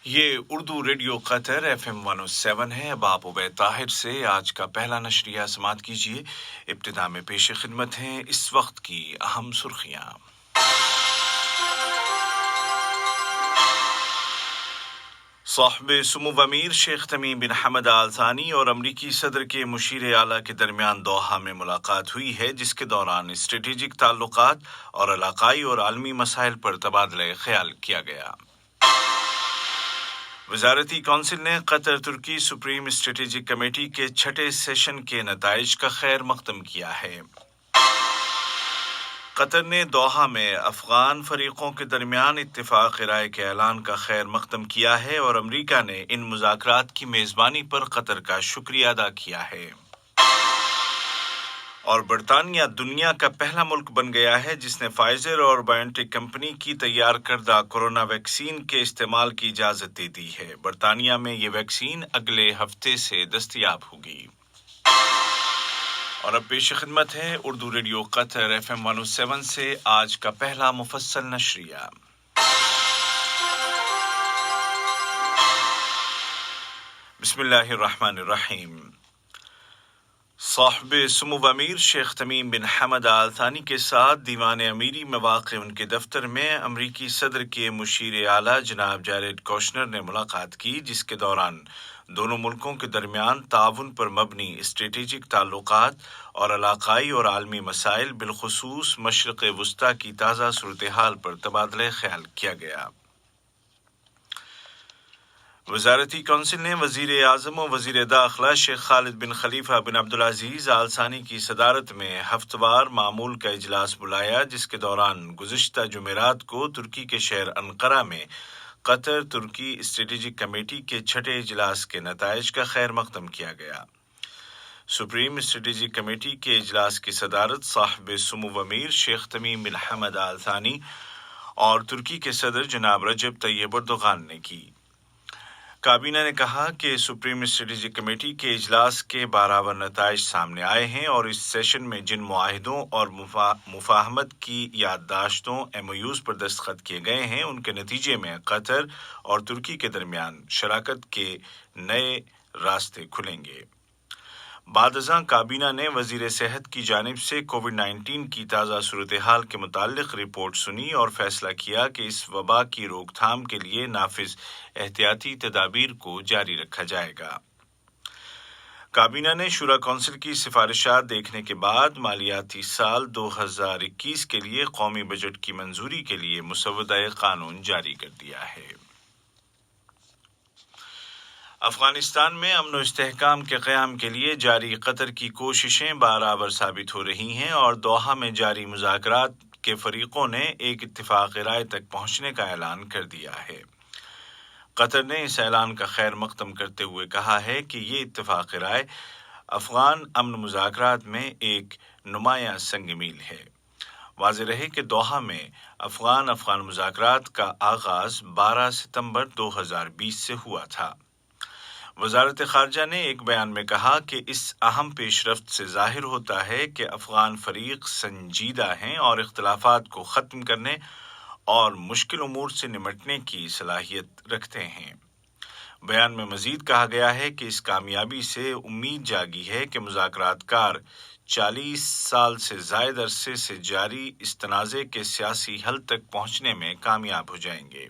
یہ اردو ریڈیو قطر FM 107 ہے۔ اب آپ عبید طاہر سے آج کا پہلا نشریہ سماعت کیجیے۔ ابتدا میں پیش خدمت ہیں اس وقت کی اہم سرخیاں۔ صاحب سمو امیر شیخ تمیم بن حمد آل ثانی اور امریکی صدر کے مشیر اعلیٰ کے درمیان دوحہ میں ملاقات ہوئی ہے، جس کے دوران اسٹریٹجک تعلقات اور علاقائی اور عالمی مسائل پر تبادلہ خیال کیا گیا۔ وزارتی کونسل نے قطر ترکی سپریم اسٹریٹجک کمیٹی کے چھٹے سیشن کے نتائج کا خیر مقدم کیا ہے۔ قطر نے دوحہ میں افغان فریقوں کے درمیان اتفاق رائے کے اعلان کا خیر مقدم کیا ہے اور امریکہ نے ان مذاکرات کی میزبانی پر قطر کا شکریہ ادا کیا ہے۔ اور برطانیہ دنیا کا پہلا ملک بن گیا ہے جس نے فائزر اور بائیوٹیک کمپنی کی تیار کردہ کورونا ویکسین کے استعمال کی اجازت دے دی ہے۔ برطانیہ میں یہ ویکسین اگلے ہفتے سے دستیاب ہوگی۔ اور اب پیش خدمت ہے اردو ریڈیو قطر FM 107 سے آج کا پہلا مفصل نشریہ۔ بسم اللہ الرحمن الرحیم۔ صاحب سمو امیر شیخ تمیم بن حمد آل ثانی کے ساتھ دیوان امیری میں واقع ان کے دفتر میں امریکی صدر کے مشیر اعلیٰ جناب جیرڈ کوشنر نے ملاقات کی، جس کے دوران دونوں ملکوں کے درمیان تعاون پر مبنی اسٹریٹجک تعلقات اور علاقائی اور عالمی مسائل بالخصوص مشرق وسطیٰ کی تازہ صورتحال پر تبادلہ خیال کیا گیا۔ وزارتی کونسل نے وزیر اعظم و وزیر داخلہ شیخ خالد بن خلیفہ بن عبدالعزیز آل ثانی کی صدارت میں ہفتہ وار معمول کا اجلاس بلایا، جس کے دوران گزشتہ جمعرات کو ترکی کے شہر انقرہ میں قطر ترکی اسٹریٹجک کمیٹی کے چھٹے اجلاس کے نتائج کا خیر مقدم کیا گیا۔ سپریم اسٹریٹجک کمیٹی کے اجلاس کی صدارت صاحب سمو امیر شیخ تمیم بن حمد آل ثانی اور ترکی کے صدر جناب رجب طیب اردوغان نے کی۔ کابینہ نے کہا کہ سپریم اسٹریٹجک کمیٹی کے اجلاس کے باراور نتائج سامنے آئے ہیں اور اس سیشن میں جن معاہدوں اور مفاہمت کی یادداشتوں MOUs پر دستخط کیے گئے ہیں، ان کے نتیجے میں قطر اور ترکی کے درمیان شراکت کے نئے راستے کھلیں گے۔ بعد ازاں کابینہ نے وزیر صحت کی جانب سے کووڈ-19 کی تازہ صورتحال کے متعلق رپورٹ سنی اور فیصلہ کیا کہ اس وبا کی روک تھام کے لیے نافذ احتیاطی تدابیر کو جاری رکھا جائے گا۔ کابینہ نے شورا کونسل کی سفارشات دیکھنے کے بعد مالیاتی سال 2021 کے لیے قومی بجٹ کی منظوری کے لیے مسودہ قانون جاری کر دیا ہے۔ افغانستان میں امن و استحکام کے قیام کے لیے جاری قطر کی کوششیں برابر ثابت ہو رہی ہیں اور دوحہ میں جاری مذاکرات کے فریقوں نے ایک اتفاق رائے تک پہنچنے کا اعلان کر دیا ہے۔ قطر نے اس اعلان کا خیر مقدم کرتے ہوئے کہا ہے کہ یہ اتفاق رائے افغان امن مذاکرات میں ایک نمایاں سنگ میل ہے۔ واضح رہے کہ دوحہ میں افغان مذاکرات کا آغاز 12 ستمبر 2020 سے ہوا تھا۔ وزارت خارجہ نے ایک بیان میں کہا کہ اس اہم پیش رفت سے ظاہر ہوتا ہے کہ افغان فریق سنجیدہ ہیں اور اختلافات کو ختم کرنے اور مشکل امور سے نمٹنے کی صلاحیت رکھتے ہیں۔ بیان میں مزید کہا گیا ہے کہ اس کامیابی سے امید جاگی ہے کہ مذاکرات کار 40 سال سے زائد عرصے سے جاری اس تنازع کے سیاسی حل تک پہنچنے میں کامیاب ہو جائیں گے۔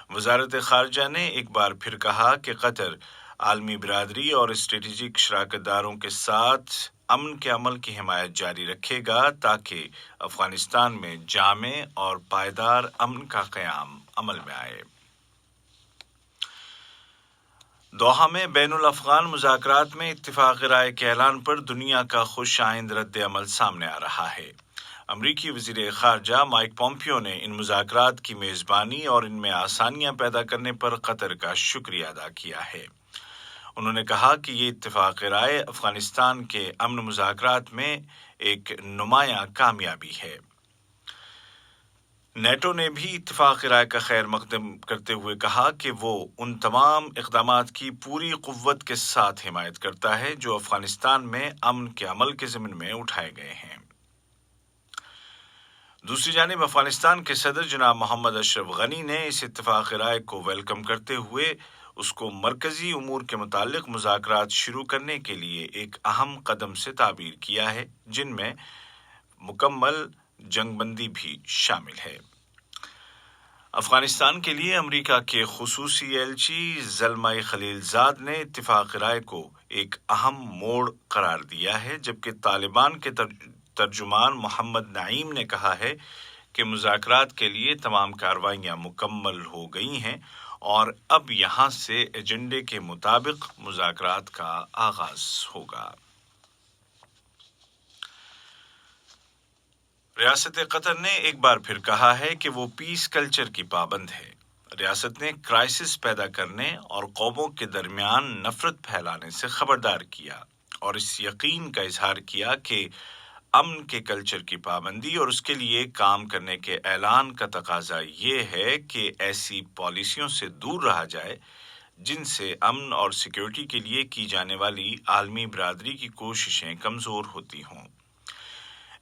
وزارت خارجہ نے ایک بار پھر کہا کہ قطر عالمی برادری اور اسٹریٹجک شراکت داروں کے ساتھ امن کے عمل کی حمایت جاری رکھے گا تاکہ افغانستان میں جامع اور پائیدار امن کا قیام عمل میں آئے۔ دوحہ میں بین الافغان مذاکرات میں اتفاق رائے کے اعلان پر دنیا کا خوش آئند رد عمل سامنے آ رہا ہے۔ امریکی وزیر خارجہ مائک پومپیو نے ان مذاکرات کی میزبانی اور ان میں آسانیاں پیدا کرنے پر قطر کا شکریہ ادا کیا ہے۔ انہوں نے کہا کہ یہ اتفاق رائے افغانستان کے امن مذاکرات میں ایک نمایاں کامیابی ہے۔ نیٹو نے بھی اتفاق رائے کا خیر مقدم کرتے ہوئے کہا کہ وہ ان تمام اقدامات کی پوری قوت کے ساتھ حمایت کرتا ہے جو افغانستان میں امن کے عمل کے ضمن میں اٹھائے گئے ہیں۔ دوسری جانب افغانستان کے صدر جناب محمد اشرف غنی نے اس اتفاق رائے کو ویلکم کرتے ہوئے اس کو مرکزی امور کے متعلق مذاکرات شروع کرنے کے لیے ایک اہم قدم سے تعبیر کیا ہے، جن میں مکمل جنگ بندی بھی شامل ہے۔ افغانستان کے لیے امریکہ کے خصوصی ایلچی زلمئی خلیل زاد نے اتفاق رائے کو ایک اہم موڑ قرار دیا ہے، جبکہ طالبان کے ترجمان محمد نعیم نے کہا ہے کہ مذاکرات کے لیے تمام کارروائیاں مکمل ہو گئی ہیں اور اب یہاں سے ایجنڈے کے مطابق مذاکرات کا آغاز ہوگا۔ ریاست قطر نے ایک بار پھر کہا ہے کہ وہ پیس کلچر کی پابند ہے۔ ریاست نے کرائسس پیدا کرنے اور قوموں کے درمیان نفرت پھیلانے سے خبردار کیا اور اس یقین کا اظہار کیا کہ امن کے کلچر کی پابندی اور اس کے لیے کام کرنے کے اعلان کا تقاضا یہ ہے کہ ایسی پالیسیوں سے دور رہا جائے جن سے امن اور سیکیورٹی کے لیے کی جانے والی عالمی برادری کی کوششیں کمزور ہوتی ہوں۔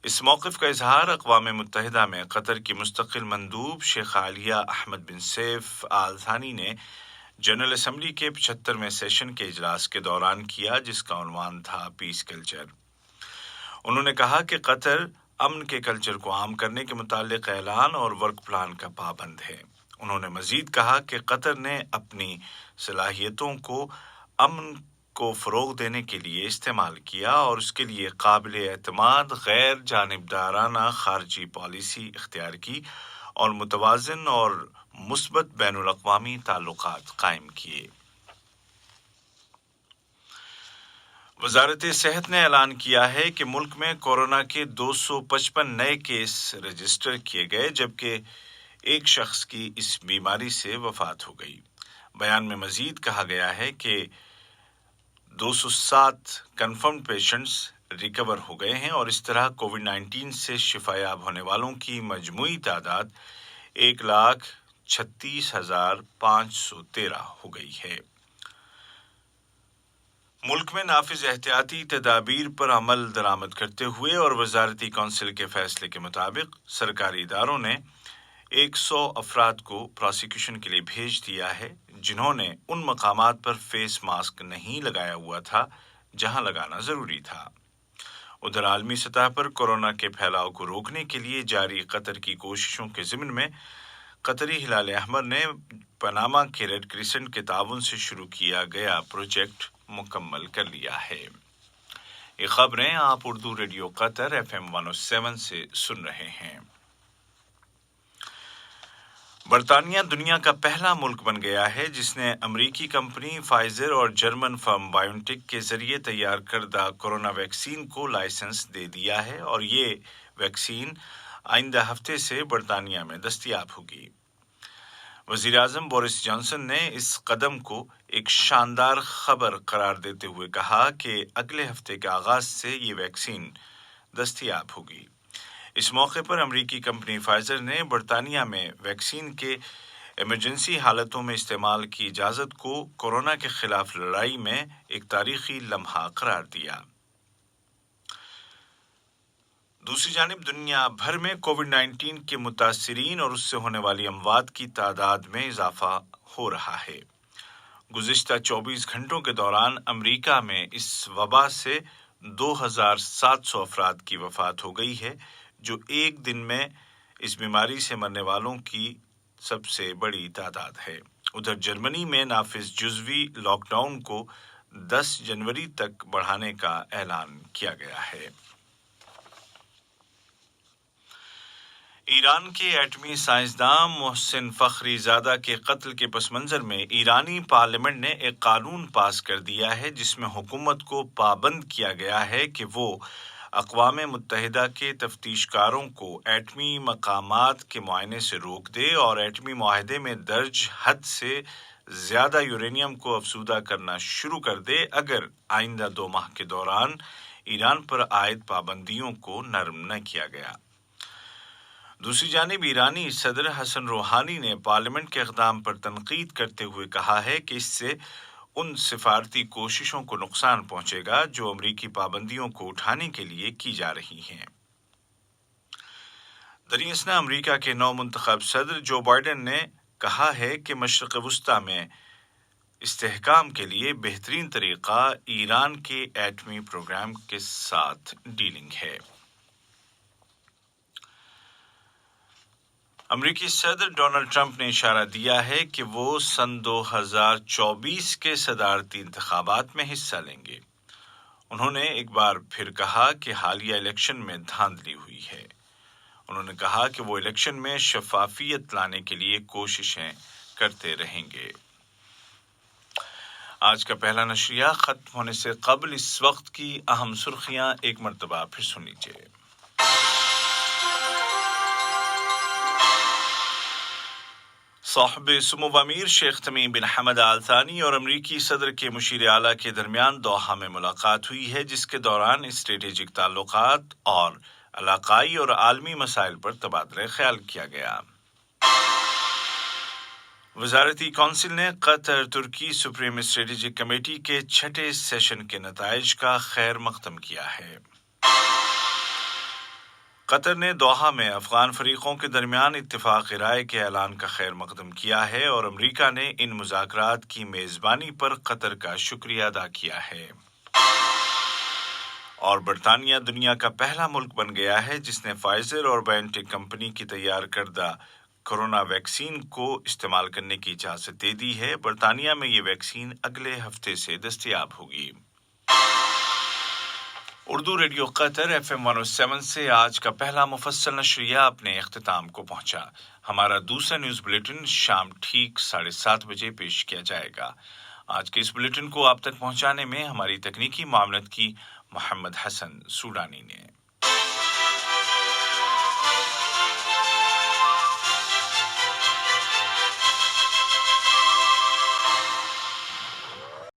اس موقف کا اظہار اقوام متحدہ میں قطر کی مستقل مندوب شیخ عالیہ احمد بن سیف آل ثانی نے جنرل اسمبلی کے 75ویں سیشن کے اجلاس کے دوران کیا، جس کا عنوان تھا پیس کلچر۔ انہوں نے کہا کہ قطر امن کے کلچر کو عام کرنے کے متعلق اعلان اور ورک پلان کا پابند ہے۔ انہوں نے مزید کہا کہ قطر نے اپنی صلاحیتوں کو امن کو فروغ دینے کے لیے استعمال کیا اور اس کے لیے قابل اعتماد غیر جانبدارانہ خارجی پالیسی اختیار کی اور متوازن اور مثبت بین الاقوامی تعلقات قائم کیے۔ وزارت صحت نے اعلان کیا ہے کہ ملک میں کورونا کے 255 نئے کیس رجسٹر کیے گئے، جبکہ ایک شخص کی اس بیماری سے وفات ہو گئی۔ بیان میں مزید کہا گیا ہے کہ 207 کنفرمڈ پیشنٹس ریکور ہو گئے ہیں اور اس طرح کووڈ 19 سے شفا یاب ہونے والوں کی مجموعی تعداد 1,36,513 ہو گئی ہے۔ ملک میں نافذ احتیاطی تدابیر پر عمل درآمد کرتے ہوئے اور وزارتی کونسل کے فیصلے کے مطابق سرکاری اداروں نے 100 افراد کو پراسیکیوشن کے لیے بھیج دیا ہے جنہوں نے ان مقامات پر فیس ماسک نہیں لگایا ہوا تھا جہاں لگانا ضروری تھا۔ ادھر عالمی سطح پر کورونا کے پھیلاؤ کو روکنے کے لیے جاری قطر کی کوششوں کے ضمن میں قطری ہلال احمر نے پاناما کے ریڈ کریسنٹ کے تعاون سے شروع کیا گیا پروجیکٹ مکمل کر لیا ہے۔ یہ خبریں آپ اردو ریڈیو قطر FM 107 سے سن رہے ہیں۔ برطانیہ دنیا کا پہلا ملک بن گیا ہے جس نے امریکی کمپنی فائزر اور جرمن فرم بائیونٹیک کے ذریعے تیار کردہ کورونا ویکسین کو لائسنس دے دیا ہے اور یہ ویکسین آئندہ ہفتے سے برطانیہ میں دستیاب ہوگی۔ وزیر اعظم بورس جانسن نے اس قدم کو ایک شاندار خبر قرار دیتے ہوئے کہا کہ اگلے ہفتے کے آغاز سے یہ ویکسین دستیاب ہوگی۔ اس موقع پر امریکی کمپنی فائزر نے برطانیہ میں ویکسین کے ایمرجنسی حالتوں میں استعمال کی اجازت کو کورونا کے خلاف لڑائی میں ایک تاریخی لمحہ قرار دیا۔ دوسری جانب دنیا بھر میں کووڈ 19 کے متاثرین اور اس سے ہونے والی اموات کی تعداد میں اضافہ ہو رہا ہے۔ گزشتہ 24 گھنٹوں کے دوران امریکہ میں اس وبا سے 2,700 افراد کی وفات ہو گئی ہے، جو ایک دن میں اس بیماری سے مرنے والوں کی سب سے بڑی تعداد ہے۔ ادھر جرمنی میں نافذ جزوی لاک ڈاؤن کو 10 جنوری تک بڑھانے کا اعلان کیا گیا ہے۔ ایران کے ایٹمی سائنسداں محسن فخری زادہ کے قتل کے پس منظر میں ایرانی پارلیمنٹ نے ایک قانون پاس کر دیا ہے جس میں حکومت کو پابند کیا گیا ہے کہ وہ اقوام متحدہ کے تفتیش کاروں کو ایٹمی مقامات کے معائنے سے روک دے اور ایٹمی معاہدے میں درج حد سے زیادہ یورینیم کو افزودہ کرنا شروع کر دے اگر آئندہ 2 ماہ کے دوران ایران پر عائد پابندیوں کو نرم نہ کیا گیا۔ دوسری جانب ایرانی صدر حسن روحانی نے پارلیمنٹ کے اقدام پر تنقید کرتے ہوئے کہا ہے کہ اس سے ان سفارتی کوششوں کو نقصان پہنچے گا جو امریکی پابندیوں کو اٹھانے کے لیے کی جا رہی ہیں۔ دریس نے امریکہ کے نو منتخب صدر جو بائیڈن نے کہا ہے کہ مشرق وسطی میں استحکام کے لیے بہترین طریقہ ایران کے ایٹمی پروگرام کے ساتھ ڈیلنگ ہے۔ امریکی صدر ڈونلڈ ٹرمپ نے اشارہ دیا ہے کہ وہ سن 2024 کے صدارتی انتخابات میں حصہ لیں گے۔ انہوں نے ایک بار پھر کہا کہ حالیہ الیکشن میں دھاندلی ہوئی ہے۔ انہوں نے کہا کہ وہ الیکشن میں شفافیت لانے کے لیے کوششیں کرتے رہیں گے۔ آج کا پہلا نشریہ ختم ہونے سے قبل اس وقت کی اہم سرخیاں ایک مرتبہ پھر سن لیجیے۔ صاحب سمو امیر شیخ تمیم بن حمد آل ثانی اور امریکی صدر کے مشیر اعلیٰ کے درمیان دوحہ میں ملاقات ہوئی ہے، جس کے دوران اسٹریٹجک تعلقات اور علاقائی اور عالمی مسائل پر تبادلہ خیال کیا گیا۔ وزارتی کونسل نے قطر ترکی سپریم اسٹریٹجک کمیٹی کے چھٹے سیشن کے نتائج کا خیر مقدم کیا ہے۔ قطر نے دوحہ میں افغان فریقوں کے درمیان اتفاق رائے کے اعلان کا خیر مقدم کیا ہے اور امریکہ نے ان مذاکرات کی میزبانی پر قطر کا شکریہ ادا کیا ہے۔ اور برطانیہ دنیا کا پہلا ملک بن گیا ہے جس نے فائزر اور بائیو ٹیک کمپنی کی تیار کردہ کورونا ویکسین کو استعمال کرنے کی اجازت دے دی ہے۔ برطانیہ میں یہ ویکسین اگلے ہفتے سے دستیاب ہوگی۔ اردو ریڈیو قطر FM 107 سے آج کا پہلا مفصل نشریہ اپنے اختتام کو پہنچا۔ ہمارا دوسرا نیوز بلیٹن شام ٹھیک 7:30 بجے پیش کیا جائے گا۔ آج کے اس بلیٹن کو آپ تک پہنچانے میں ہماری تکنیکی معاونت کی محمد حسن سوڈانی نے۔